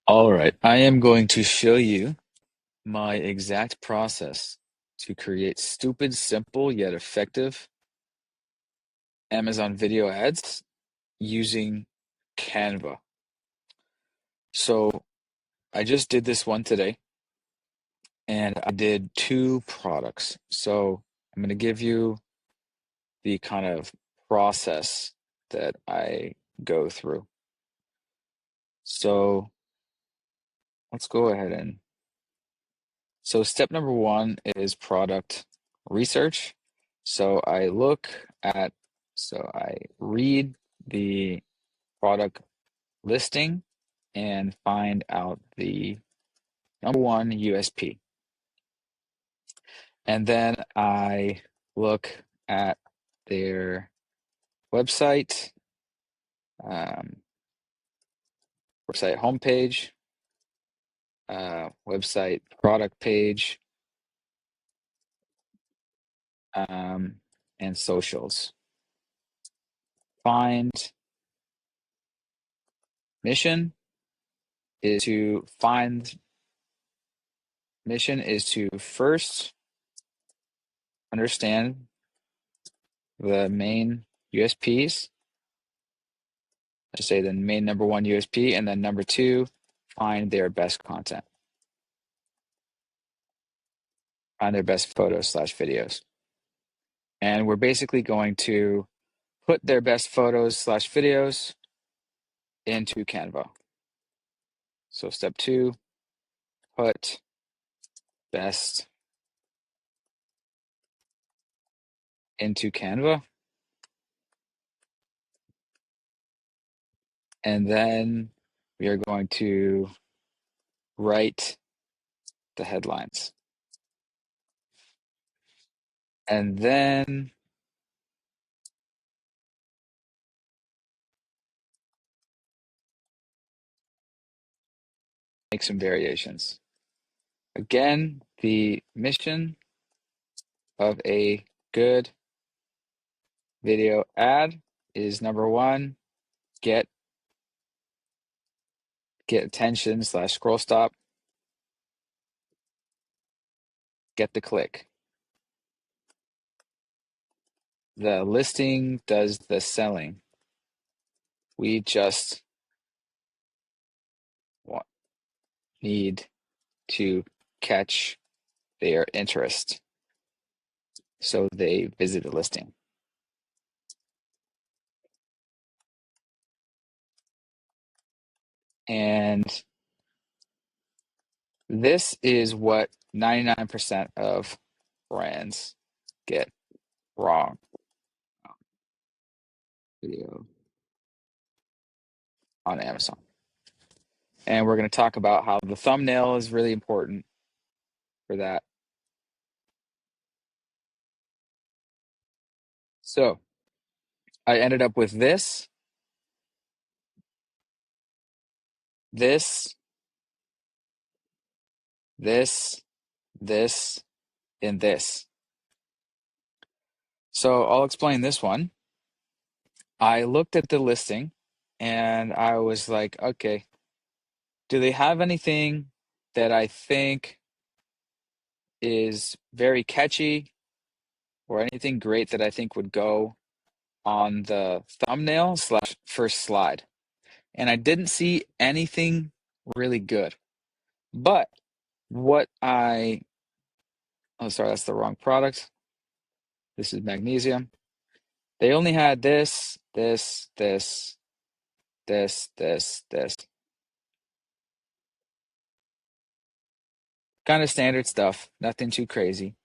All right, I am going to show you my exact process to create stupid, simple, yet effective Amazon video ads using Canva. So I just did this one today and I did two products. So I'm going to give you the kind of process that I go through. So let's go ahead and so step number one is product research. So I look at, so I read the product listing and find out the number one USP. And then I look at their website, um, website homepage, website product page, um, and socials. Find mission is to find mission is to first understand the main USPs. I say the main number one USP, and then number two, find their best content, find their best photos slash videos. And we're basically going to put their best photos slash videos into Canva. So step two, put best into Canva. And then we are going to write the headlines. And then make some variations. Again, the mission of a good video ad is number one, get attention slash scroll stop, get the click. The listing does the selling. We just need to catch their interest so they visit the listing. And this is what 99% of brands get wrong. Video on Amazon. And we're going to talk about how the thumbnail is really important for that. So I ended up with this, this, this, this, and this. So I'll explain this one. I looked at the listing and I was like, okay, do they have anything that I think is very catchy or anything great that I think would go on the thumbnail slash first slide? And I didn't see anything really good. But what oh, sorry, that's the wrong product. This is magnesium. They only had this, this, this, this, this, this. Kind of standard stuff, nothing too crazy.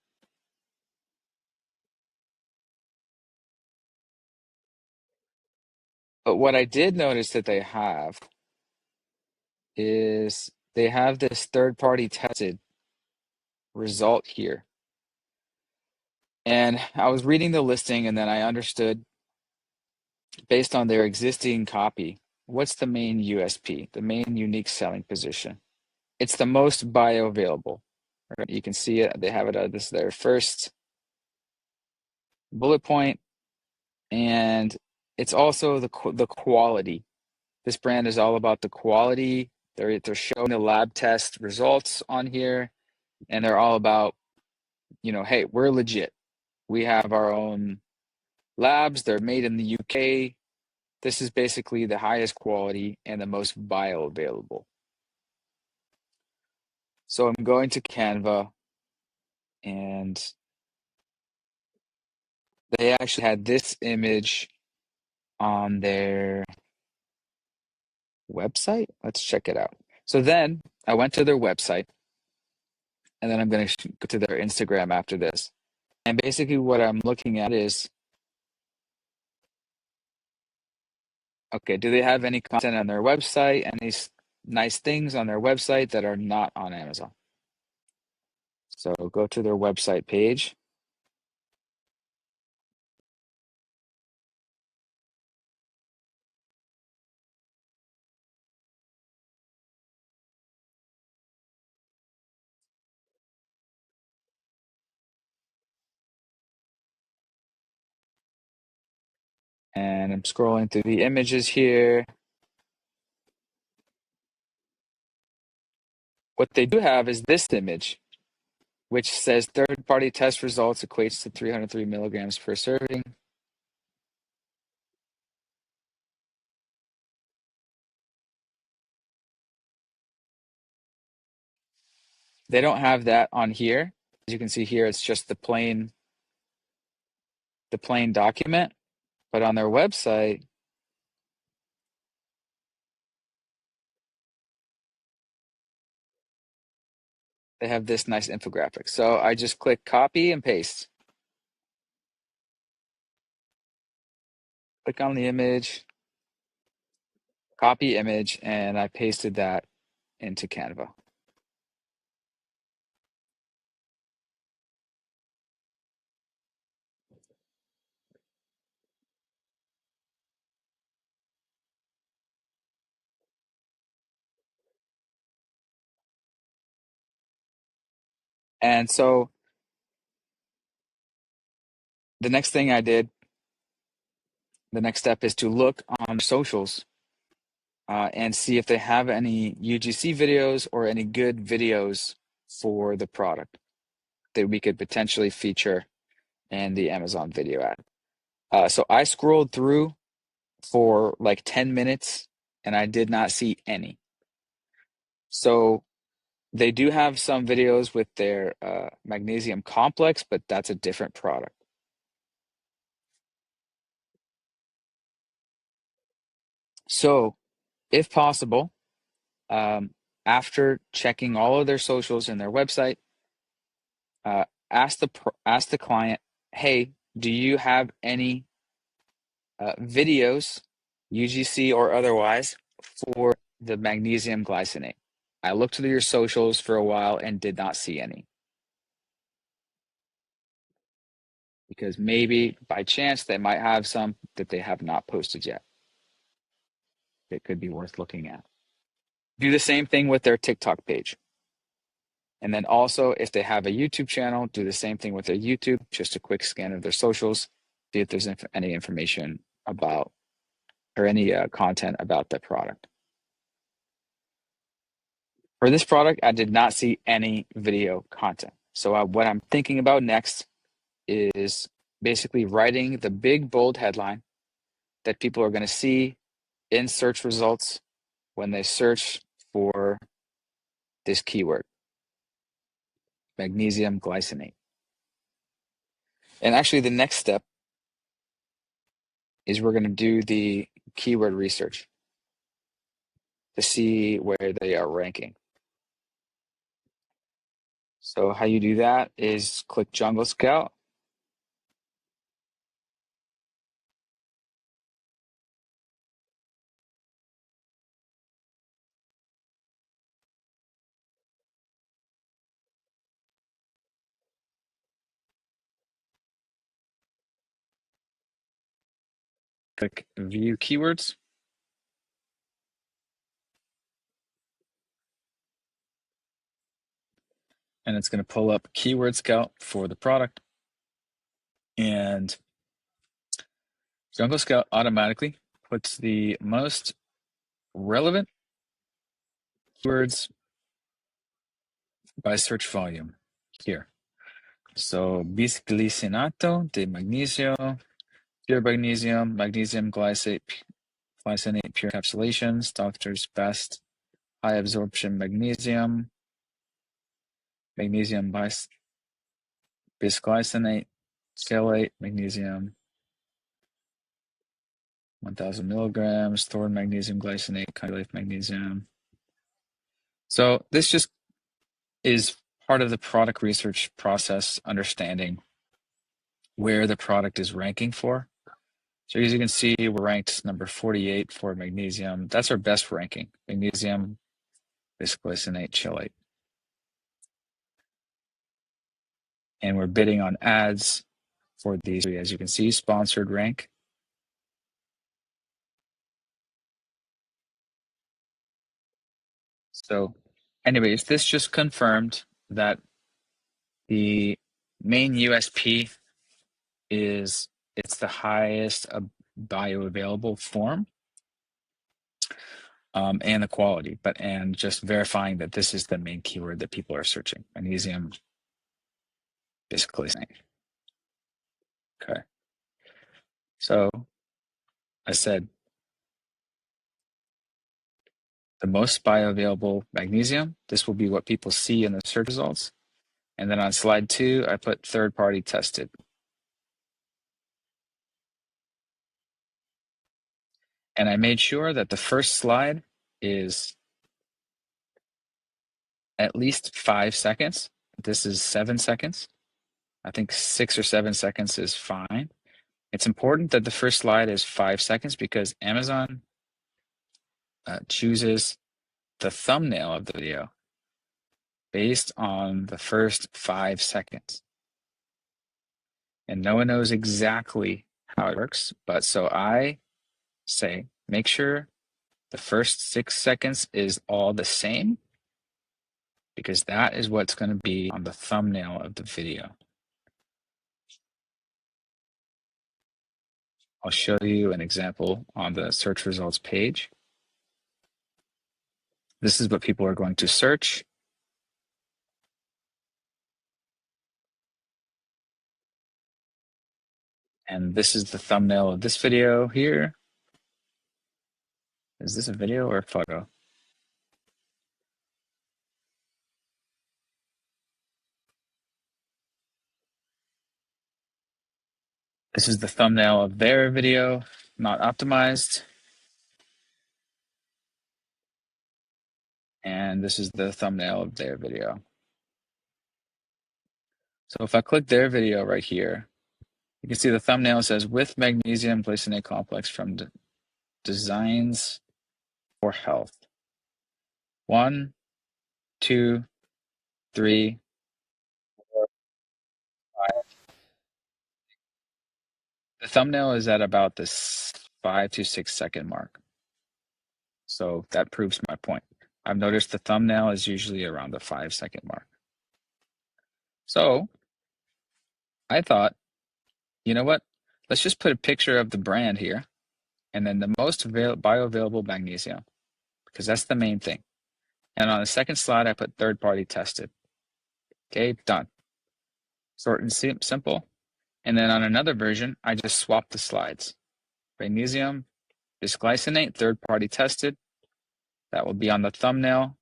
But what I did notice that they have is they have this third-party tested result here. And I was reading the listing and then I understood based on their existing copy, what's the main USP, the main unique selling position? It's the most bioavailable. Right? You can see it. They have it. This is their first bullet point, and it's also the quality. This brand is all about the quality, They're showing the lab test results on here, and they're all about, hey, we're legit. We have our own labs. They're made in the UK. This is basically the highest quality and the most bioavailable. So I'm going to Canva, and they actually had this image on their website. Let's check it out. So then I went to their website, and then I'm going to go to their Instagram after this. And basically what I'm looking at is, okay, do they have any content on their website, any nice things on their website that are not on Amazon? So go to their website page. And I'm scrolling through the images here. What they do have is this image, which says third-party test results equates to 303 milligrams per serving. They don't have that on here. As you can see here, it's just the plain document. But on their website, they have this nice infographic. So I just click copy and paste. Click on the image, copy image, and I pasted that into Canva. And so the next thing I did, the next step is to look on socials and see if they have any UGC videos or any good videos for the product that we could potentially feature in the Amazon video ad. So I scrolled through for like 10 minutes and I did not see any. So they do have some videos with their magnesium complex, but that's a different product. So if possible, after checking all of their socials and their website, ask the client, hey, do you have any videos, UGC or otherwise, for the magnesium glycinate? I looked through your socials for a while and did not see any. Because maybe by chance they might have some that they have not posted yet. It could be worth looking at. Do the same thing with their TikTok page. And then also, if they have a YouTube channel, do the same thing with their YouTube, just a quick scan of their socials, see if there's any information about or any content about the product. For this product, I did not see any video content. So what I'm thinking about next is basically writing the big bold headline that people are going to see in search results when they search for this keyword, magnesium glycinate. And actually, the next step is we're going to do the keyword research to see where they are ranking. So how you do that is click Jungle Scout. Click View Keywords. And it's going to pull up Keyword Scout for the product. And Jungle Scout automatically puts the most relevant Keywords by search volume here. So bisglycinato de magnesio, pure magnesium, magnesium glycinate pure encapsulations, doctor's best, high absorption magnesium, magnesium bisglycinate, chelate, magnesium, 1000 milligrams, Thorn magnesium glycinate, chylate magnesium. So this just is part of the product research process, understanding where the product is ranking for. So as you can see, we're ranked number 48 for magnesium. That's our best ranking, magnesium bisglycinate chelate. And we're bidding on ads for these, as you can see, sponsored rank. So anyways, this just confirmed that the main USP is it's the highest bioavailable form, and the quality, and just verifying that this is the main keyword that people are searching, magnesium bisglycinate. Okay. So I said the most bioavailable magnesium. This will be what people see in the search results. And then on slide 2, I put third-party tested. And I made sure that the first slide is at least 5 seconds. This is 7 seconds. I think 6 or 7 seconds is fine. It's important that the first slide is 5 seconds because Amazon chooses the thumbnail of the video based on the first 5 seconds. And no one knows exactly how it works, but so I say make sure the first 6 seconds is all the same because that is what's going to be on the thumbnail of the video. I'll show you an example on the search results page. This is what people are going to search. And this is the thumbnail of this video here. Is this a video or a photo? This is the thumbnail of their video, not optimized. And this is the thumbnail of their video. So if I click their video right here, you can see the thumbnail says with magnesium glycinate complex from Designs for Health. 1, 2, 3, 4, 5. The thumbnail is at about this 5 to 6 second mark. So that proves my point. I've noticed the thumbnail is usually around the 5 second mark. So I thought, you know what? Let's just put a picture of the brand here and then the most bioavailable magnesium because that's the main thing. And on the second slide, I put third-party tested. Okay, done. Short and simple. And then on another version, I just swapped the slides. Magnesium bisglycinate, third-party tested. That will be on the thumbnail.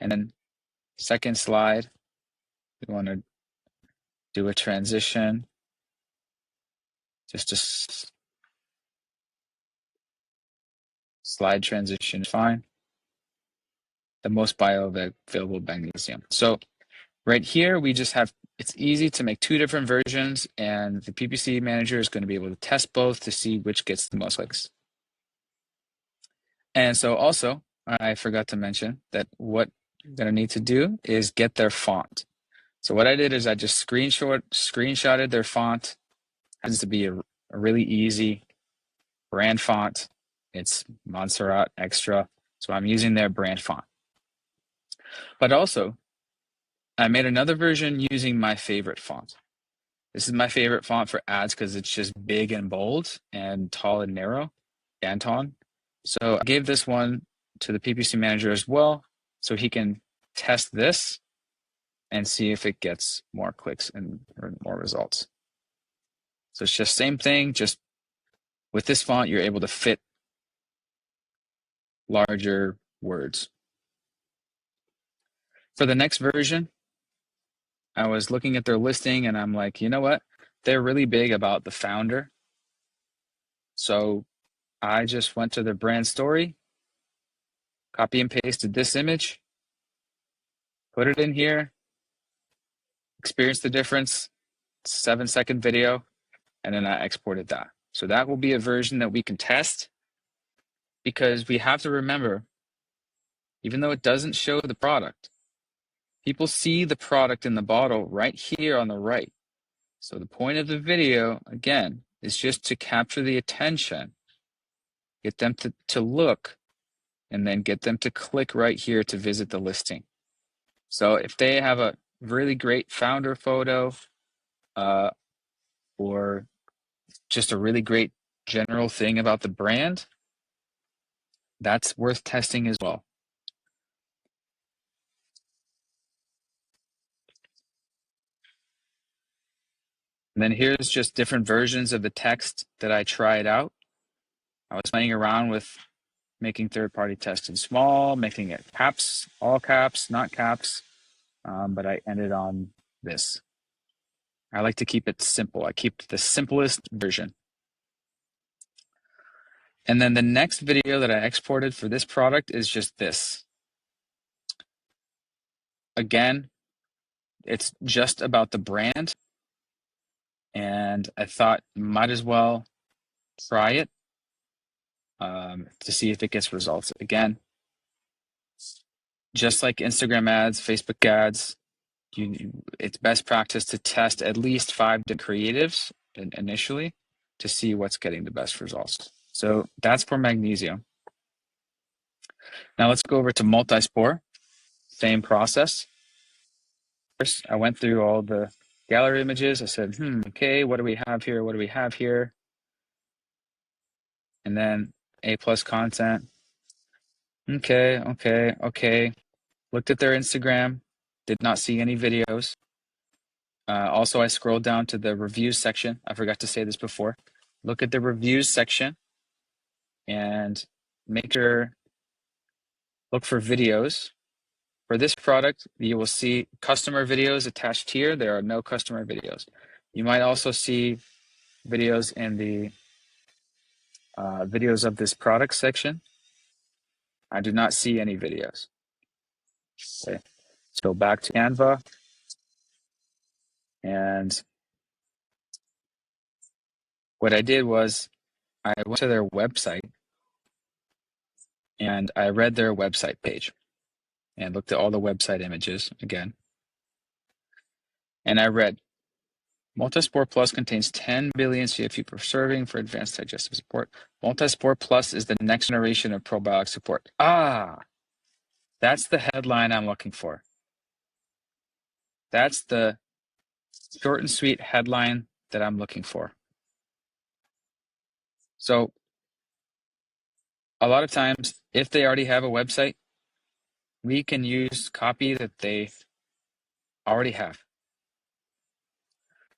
And then second slide, we want to do a transition. Just a slide transition is fine. The most bioavailable magnesium. So right here, we just have, it's easy to make 2 different versions and the PPC manager is going to be able to test both to see which gets the most clicks. And so also, I forgot to mention that what you're going to need to do is get their font. So what I did is I just screenshotted their font. It happens to be a really easy brand font. It's Montserrat Extra. So I'm using their brand font. But also, I made another version using my favorite font. This is my favorite font for ads because it's just big and bold and tall and narrow, Danton. So I gave this one to the PPC manager as well, so he can test this and see if it gets more clicks and or more results. So it's just same thing, just with this font, you're able to fit larger words. For the next version, I was looking at their listing and I'm like, you know what? They're really big about the founder. So I just went to their brand story, copy and pasted this image, put it in here, experience the difference, 7-second video, and then I exported that. So that will be a version that we can test, because we have to remember, even though it doesn't show the product, people see the product in the bottle right here on the right. So the point of the video, again, is just to capture the attention, get them to look, and then get them to click right here to visit the listing. So if they have a really great founder photo, or just a really great general thing about the brand, that's worth testing as well. And then here's just different versions of the text that I tried out. I was playing around with making third-party text in small, making it caps, all caps, not caps, but I ended on this. I like to keep it simple. I keep the simplest version. And then the next video that I exported for this product is just this. Again, it's just about the brand, and I thought might as well try it to see if it gets results. Again, just like Instagram ads, Facebook ads, it's best practice to test at least 5 creatives initially to see what's getting the best results. So that's for magnesium. Now let's go over to multi-spore. Same process. First, I went through all the gallery images. I said, okay, what do we have here? What do we have here? And then A+ content. Okay. Looked at their Instagram, did not see any videos. Also, I scrolled down to the reviews section. I forgot to say this before. Look at the reviews section and make sure, look for videos. For this product, you will see customer videos attached here. There are no customer videos. You might also see videos in the videos of this product section. I do not see any videos. Okay, let's go back to Canva. And what I did was I went to their website and I read their website page and looked at all the website images again. And I read, Multispore Plus contains 10 billion CFU per serving for advanced digestive support. Multispore Plus is the next generation of probiotic support. That's the headline I'm looking for. That's the short and sweet headline that I'm looking for. So a lot of times, if they already have a website, we can use copy that they already have.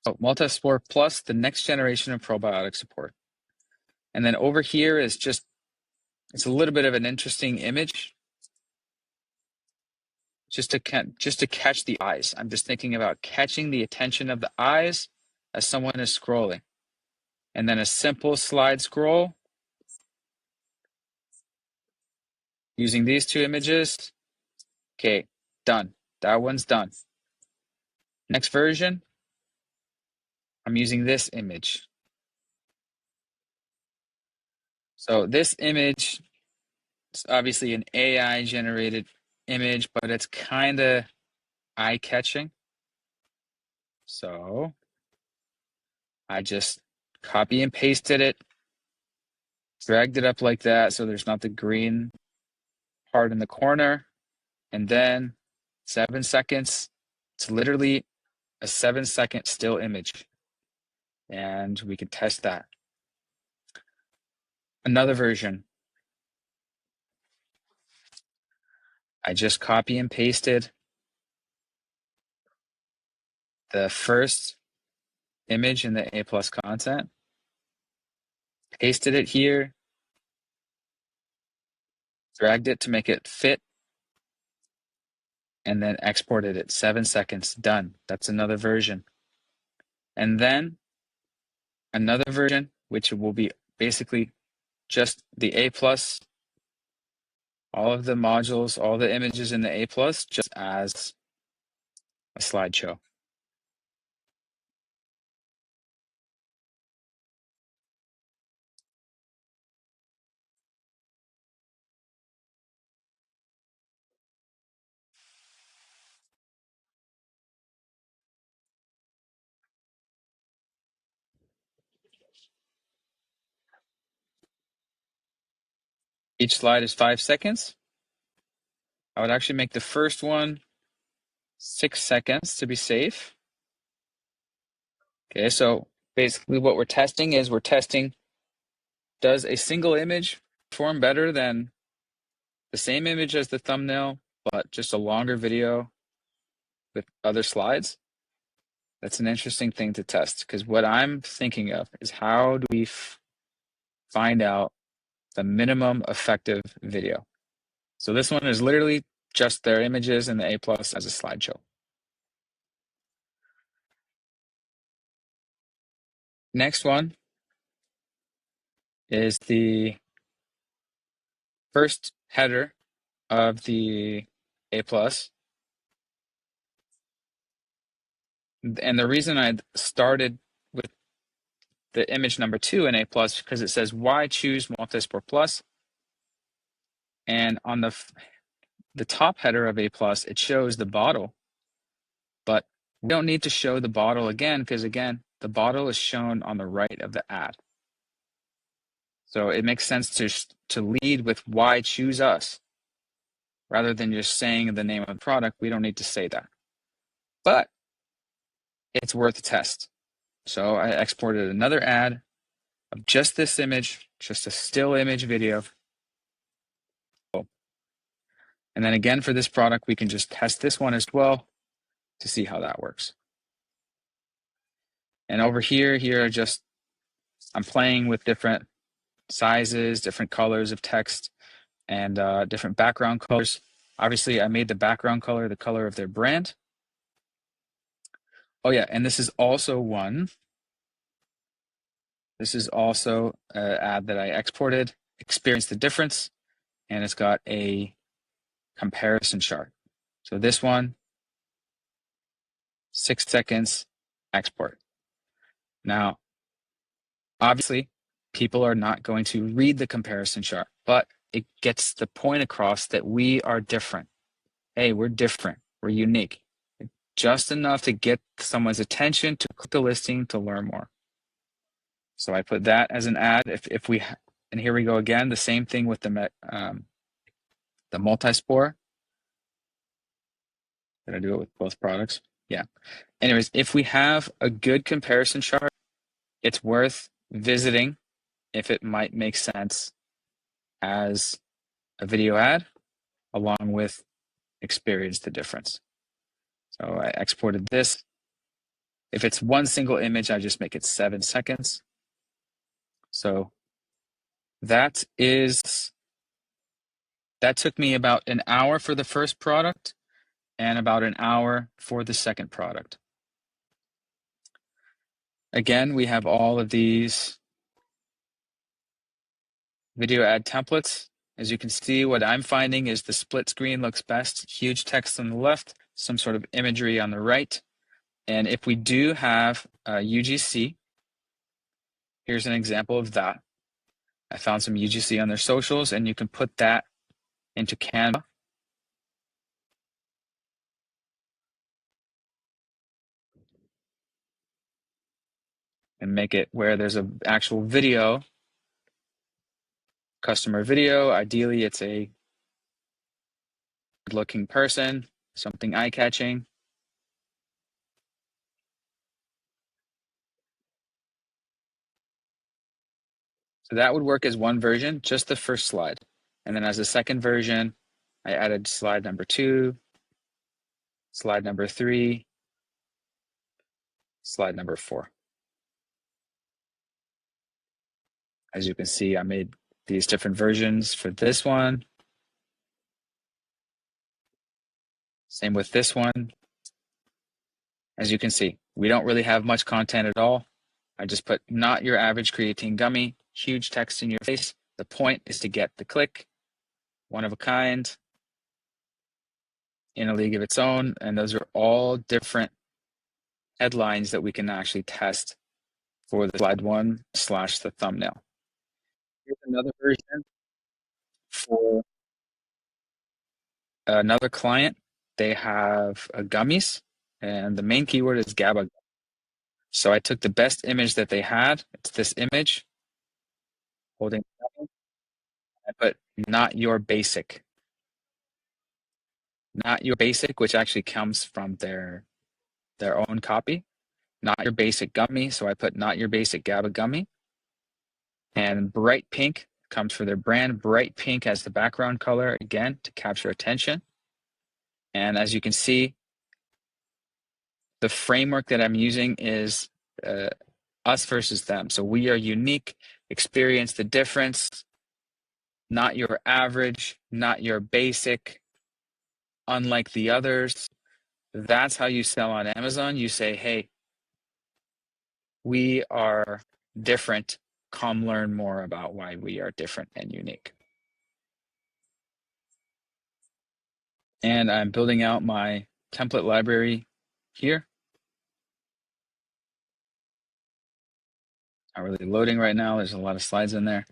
So Multispore Plus, the next generation of probiotic support. And then over here is just, it's a little bit of an interesting image. Just to catch the eyes. I'm just thinking about catching the attention of the eyes as someone is scrolling. And then a simple slide scroll using these two images. Okay, done. That one's done. Next version, I'm using this image. So this image is obviously an AI generated image, but it's kind of eye-catching. So I just copy and pasted it, dragged it up like that so there's not the green part in the corner, and then 7 seconds. It's literally a 7-second still image, and we can test that. Another version. I just copy and pasted the first image in the A+ content, pasted it here, dragged it to make it fit, and then exported it. 7 seconds, done. That's another version. And then another version, which will be basically just the A+, all of the modules, all the images in the A+, just as a slideshow. Each slide is 5 seconds. I would actually make the first one 6 seconds to be safe. Okay, so basically what we're testing is does a single image perform better than the same image as the thumbnail, but just a longer video with other slides? That's an interesting thing to test, because what I'm thinking of is how do we find out the minimum effective video? So this one is literally just their images in the A+ as a slideshow. Next one is the first header of the A+. And the reason I started with the image number 2 in A+, because it says, why choose Multisport Plus? And on the top header of A+, it shows the bottle. But we don't need to show the bottle again, because again, the bottle is shown on the right of the ad. So it makes sense to lead with why choose us, rather than just saying the name of the product. We don't need to say that. But it's worth a test. So I exported another ad of just this image, just a still image video. And then again, for this product, we can just test this one as well to see how that works. And over here I'm playing with different sizes, different colors of text, and different background colors. Obviously, I made the background color the color of their brand. Oh yeah, and this is also an ad that I exported, experience the difference, and it's got a comparison chart. So this one, 6 seconds, export. Now, obviously, people are not going to read the comparison chart, but it gets the point across that we are different. Hey, we're different. We're unique. Just enough to get someone's attention to click the listing to learn more. So I put that as an ad. And here we go again, the same thing with the multi-spore. Did I do it with both products? Yeah. Anyways, if we have a good comparison chart, it's worth visiting if it might make sense as a video ad, along with experience the difference. So I exported this. If it's one single image, I just make it 7 seconds. So that took me about an hour for the first product and about an hour for the second product. Again, we have all of these video ad templates. As you can see, what I'm finding is the split screen looks best. Huge text on the left, some sort of imagery on the right. And if we do have UGC, here's an example of that. I found some UGC on their socials, and you can put that into Canva. And make it where there's an actual video, customer video. Ideally, it's a good-looking person, something eye-catching. So that would work as one version, just the first slide. And then as a second version, I added slide number 2, slide number 3, slide number 4. As you can see, I made these different versions for this one. Same with this one. As you can see, we don't really have much content at all. I just put not your average creatine gummy, huge text in your face. The point is to get the click, one of a kind, in a league of its own. And those are all different headlines that we can actually test for the slide 1 / the thumbnail. Here's another version for another client. They have gummies, and the main keyword is GABA. So I took the best image that they had. It's this image holding. I put not your basic, which actually comes from their own copy. Not your basic gummy. So I put not your basic GABA gummy. And bright pink comes for their brand. Bright pink as the background color, again, to capture attention. And as you can see, the framework that I'm using is us versus them. So we are unique, experience the difference, not your average, not your basic, unlike the others. That's how you sell on Amazon. You say, hey, we are different. Come learn more about why we are different and unique. And I'm building out my template library here. Not really loading right now. There's a lot of slides in there.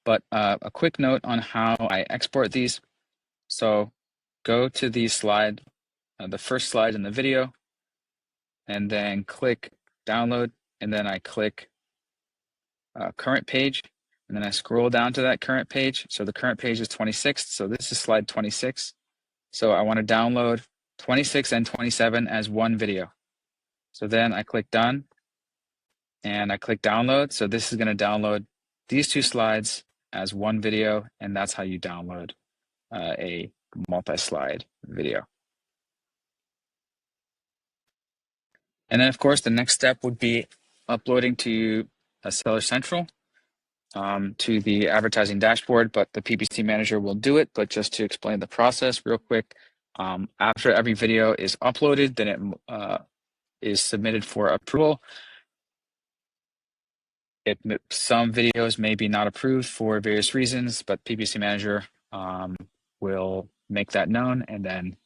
But a quick note on how I export these. So go to the slide, the first slide in the video, and then click download, and then I click current page, and then I scroll down to that current page. So the current page is 26, so this is slide 26. So I want to download 26 and 27 as one video. So then I click done, and I click download. So this is going to download these 2 slides as one video, and that's how you download a multi-slide video. And then, of course, the next step would be uploading to Seller Central, to the advertising dashboard, but the PPC manager will do it. But just to explain the process real quick, after every video is uploaded, then it is submitted for approval. Some videos may be not approved for various reasons, but PPC manager will make that known, and then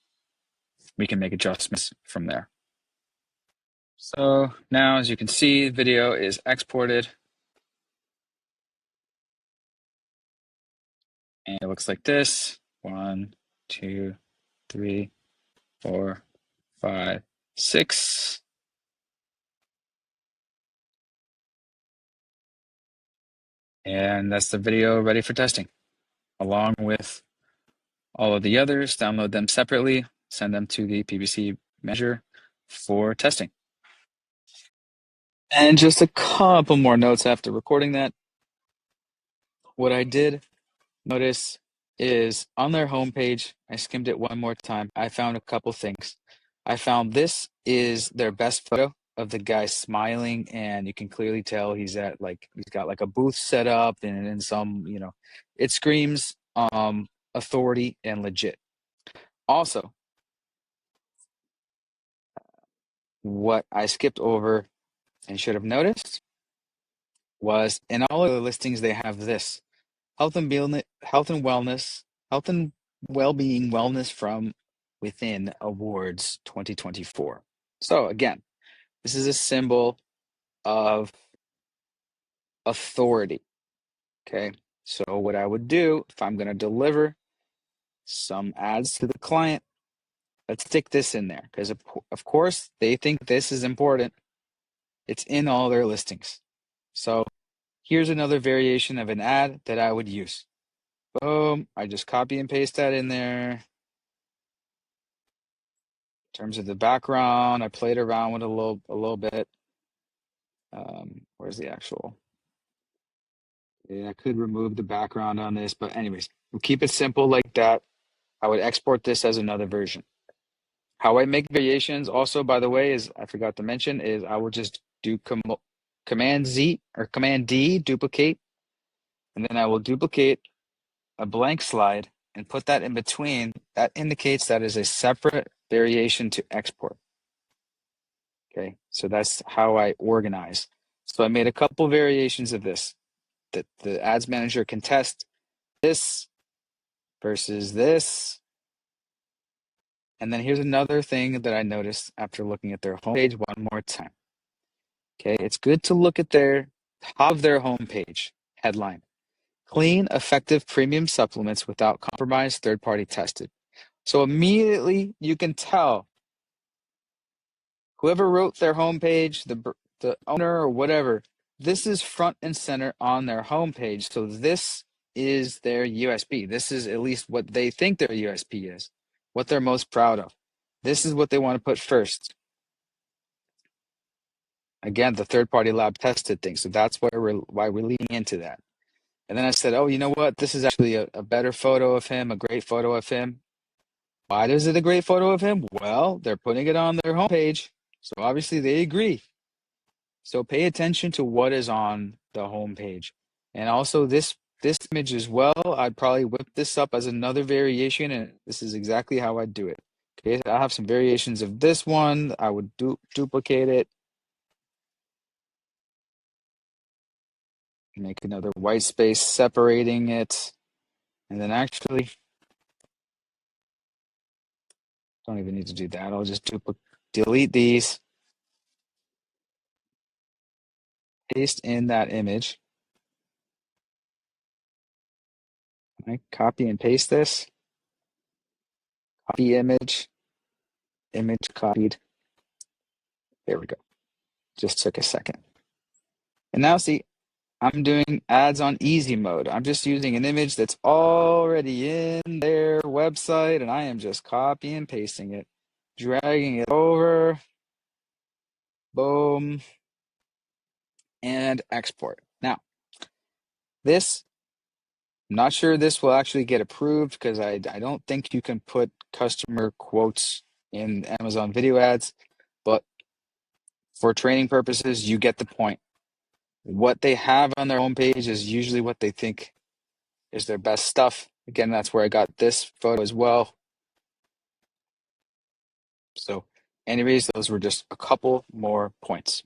we can make adjustments from there. So now, as you can see, video is exported. And it looks like this. 1, 2, 3, 4, 5, 6. And that's the video ready for testing. Along with all of the others, download them separately, send them to the PPC manager for testing. And just a couple more notes after recording that. What I did notice is on their homepage, I skimmed it one more time. I found a couple things. I found this is their best photo of the guy smiling, and you can clearly tell he's got like a booth set up and in some, it screams authority and legit. Also, what I skipped over and should have noticed was in all of the listings they have this health and wellness, health and well-being wellness from within awards 2024. So again, this is a symbol of authority. Okay. So what I would do if I'm going to deliver some ads to the client, let's stick this in there because of course they think this is important. It's in all their listings. So here's another variation of an ad that I would use. Boom. I just copy and paste that in there. In terms of the background, I played around with a little bit. Where's the actual? Yeah, I could remove the background on this, but anyways, we'll keep it simple like that. I would export this as another version. How I make variations also, by the way, is I forgot to mention, is I will just do Command Z or Command D, duplicate, and then I will duplicate a blank slide and put that in between. That indicates that is a separate variation to export. Okay, so that's how I organize. So I made a couple variations of this that the ads manager can test this versus this. And then here's another thing that I noticed after looking at their homepage one more time. Okay, it's good to look at their top of their homepage headline. Clean, effective premium supplements without compromise, third-party tested. So immediately you can tell whoever wrote their homepage, the owner or whatever, this is front and center on their homepage. So this is their USP. This is at least what they think their USP is, what they're most proud of. This is what they want to put first. Again, the third-party lab tested thing. So that's why we're leaning into that. And then I said, oh, you know what? This is actually a better photo of him, a great photo of him. Why is it a great photo of him? Well, they're putting it on their homepage. So obviously they agree. So pay attention to what is on the homepage. And also this image as well, I'd probably whip this up as another variation, and this is exactly how I'd do it. Okay, I have some variations of this one. I would duplicate it. Make another white space separating it. And then actually, don't even need to do that. I'll just delete these. Paste in that image. I copy and paste this. Copy image. Image copied. There we go. Just took a second. And now see, I'm doing ads on easy mode. I'm just using an image that's already in their website, and I am just copying and pasting it, dragging it over, boom, and export. Now, this, I'm not sure this will actually get approved because I don't think you can put customer quotes in Amazon video ads, but for training purposes, you get the point. What they have on their homepage is usually what they think is their best stuff. Again, that's where I got this photo as well. So anyways, those were just a couple more points.